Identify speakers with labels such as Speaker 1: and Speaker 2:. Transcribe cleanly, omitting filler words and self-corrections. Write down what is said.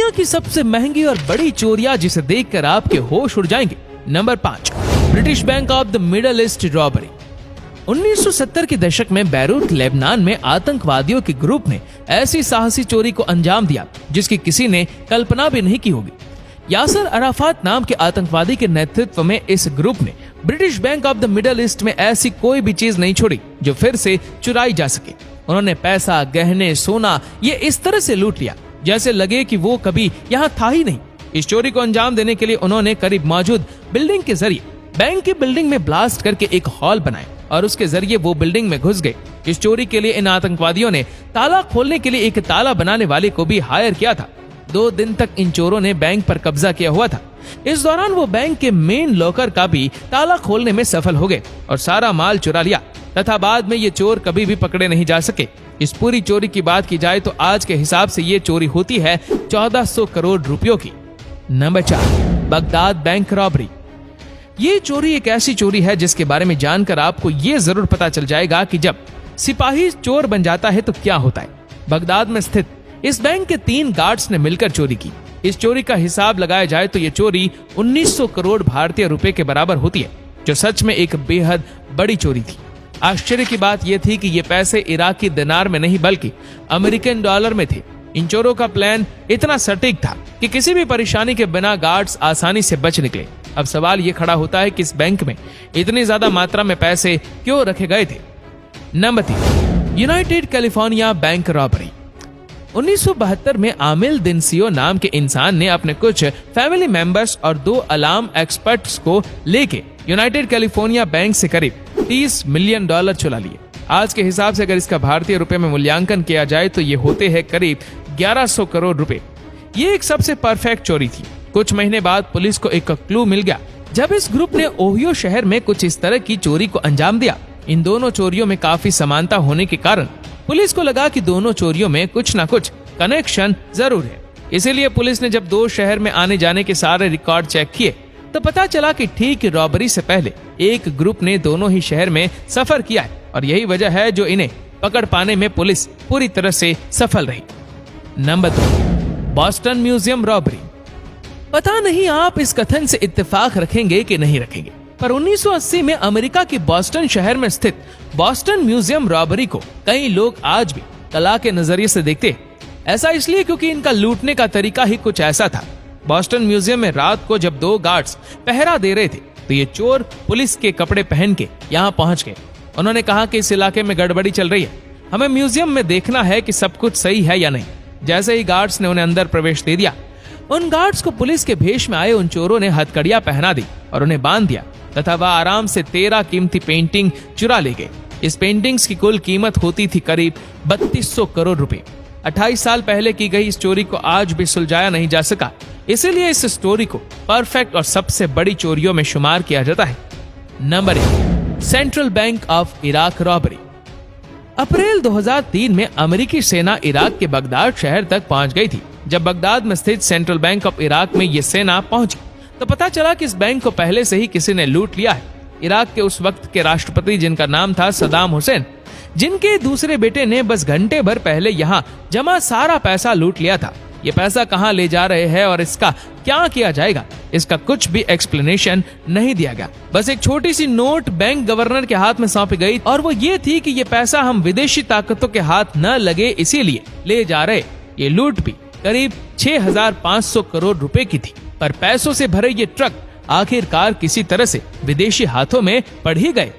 Speaker 1: दुनिया की सबसे महंगी और बड़ी चोरियां जिसे देखकर आपके होश उड़ जाएंगे। Number 5, British bank of the middle east robbery. 1970 के दशक में बैरूत लेबनान में आतंकवादियों के ग्रुप ने ऐसी साहसी चोरी को अंजाम दिया जिसकी किसी ने कल्पना भी नहीं की होगी। यासर अराफात नाम के आतंकवादी के नेतृत्व में इस ग्रुप ने British bank of the middle east में ऐसी कोई भी चीज नहीं छोड़ी जो फिर से चुराई जा सके। उन्होंने पैसा, गहने, सोना ये इस तरह से लूट लिया जैसे लगे कि वो कभी यहाँ था ही नहीं। इस चोरी को अंजाम देने के लिए उन्होंने करीब मौजूद बिल्डिंग के जरिए बैंक की बिल्डिंग में ब्लास्ट करके एक हॉल बनाया और उसके जरिए वो बिल्डिंग में घुस गए। इस चोरी के लिए इन आतंकवादियों ने ताला खोलने के लिए एक ताला बनाने वाले को भी हायर किया था। 2 दिन तक इन चोरों ने बैंक पर कब्जा किया हुआ था। इस दौरान वो बैंक के मेन लॉकर का भी ताला खोलने में सफल हो गए और सारा माल चुरा लिया तथा बाद में ये चोर कभी भी पकड़े नहीं जा सके। इस पूरी चोरी की बात की जाए तो आज के हिसाब से ये चोरी होती है 1400 करोड़ रुपयों की। Number 4, Baghdad bank robbery. ये चोरी एक ऐसी चोरी है जिसके बारे में जानकर आपको ये जरूर पता चल जाएगा कि जब सिपाही चोर बन जाता है तो क्या होता है। बगदाद में स्थित इस बैंक के 3 गार्ड्स ने मिलकर चोरी की। इस चोरी का हिसाब लगाया जाए तो ये चोरी 1900 करोड़ भारतीय रुपए के बराबर होती है, जो सच में एक बेहद बड़ी चोरी थी। आश्चर्य की बात यह थी कि ये पैसे इराकी दिनार में नहीं बल्कि अमेरिकन डॉलर में थे। इन चोरों का प्लान इतना सटीक था कि किसी भी परेशानी के बिना गार्ड्स आसानी से बच निकले। अब सवाल ये खड़ा होता है कि इस बैंक में इतनी ज्यादा मात्रा में पैसे क्यों रखे गए थे। Number 3, United California bank robbery. 1972 में आमिल दिनसियो नाम के इंसान ने अपने कुछ फैमिली मेंबर्स और 2 अलार्म एक्सपर्ट्स को लेके यूनाइटेड कैलिफोर्निया बैंक से करीब $30 मिलियन चुरा लिए। आज के हिसाब से अगर इसका भारतीय रुपए में मूल्यांकन किया जाए तो ये होते हैं करीब 1100 करोड़ रुपए। ये एक सबसे परफेक्ट चोरी थी। कुछ महीने बाद पुलिस को एक क्लू मिल गया जब इस ग्रुप ने ओहियो शहर में कुछ इस तरह की चोरी को अंजाम दिया। इन दोनों चोरियों में काफी समानता होने के कारण पुलिस को लगा कि दोनों चोरियों में कुछ ना कुछ कनेक्शन जरूर है। इसीलिए पुलिस ने जब 2 शहर में आने जाने के सारे रिकॉर्ड चेक किए तो पता चला कि ठीक रॉबरी से पहले एक ग्रुप ने दोनों ही शहर में सफर किया है और यही वजह है जो इन्हें पकड़ पाने में पुलिस पूरी तरह से सफल रही। Number 2, Boston museum robbery. पता नहीं आप इस कथन से इत्तेफाक रखेंगे कि नहीं रखेंगे, पर 1980 में अमेरिका के बॉस्टन शहर में स्थित बॉस्टन म्यूजियम रॉबरी को कई लोग आज भी कला के नजरिए से देखते हैं। ऐसा इसलिए क्योंकि इनका लूटने का तरीका ही कुछ ऐसा था। बॉस्टन म्यूजियम में रात को जब 2 गार्ड्स पहरा दे रहे थे तो ये चोर पुलिस के कपड़े पहन के यहाँ पहुंच गए। उन्होंने कहा कि इस इलाके में गड़बड़ी चल रही है, हमें म्यूजियम में देखना है कि सब कुछ सही है या नहीं। जैसे ही गार्ड्स ने उन्हें अंदर प्रवेश दे दिया, उन गार्ड्स को पुलिस के भेष में आए उन चोरों ने हथकड़ियां पहना दी और उन्हें बांध दिया तथा वह आराम से 13 कीमती पेंटिंग चुरा ले गए। इस पेंटिंग्स की कुल कीमत होती थी करीब 3200 करोड़ रुपए। 28 साल पहले की गई इस चोरी को आज भी सुलझाया नहीं जा सका, इसीलिए इस स्टोरी को परफेक्ट और सबसे बड़ी चोरियों में शुमार किया जाता है। Number 1, central bank of Iraq robbery. अप्रैल 2003 में अमेरिकी सेना इराक के बगदाद शहर तक पहुंच गई थी। जब बगदाद में स्थित सेंट्रल बैंक ऑफ इराक में ये सेना पहुंची तो पता चला कि इस बैंक को पहले से ही किसी ने लूट लिया है। इराक के उस वक्त के राष्ट्रपति, जिनका नाम था सद्दाम हुसैन, जिनके दूसरे बेटे ने बस घंटे भर पहले यहाँ जमा सारा पैसा लूट लिया था। ये पैसा कहाँ ले जा रहे हैं और इसका क्या किया जाएगा, इसका कुछ भी एक्सप्लेनेशन नहीं दिया गया। बस एक छोटी सी नोट बैंक गवर्नर के हाथ में सौंपी गई और वो ये थी कि ये पैसा हम विदेशी ताकतों के हाथ न लगे इसीलिए ले जा रहे। ये लूट भी करीब 6500 करोड़ रुपए की थी, पर पैसों से भरे ये ट्रक आखिरकार किसी तरह से विदेशी हाथों में पड़ ही गए।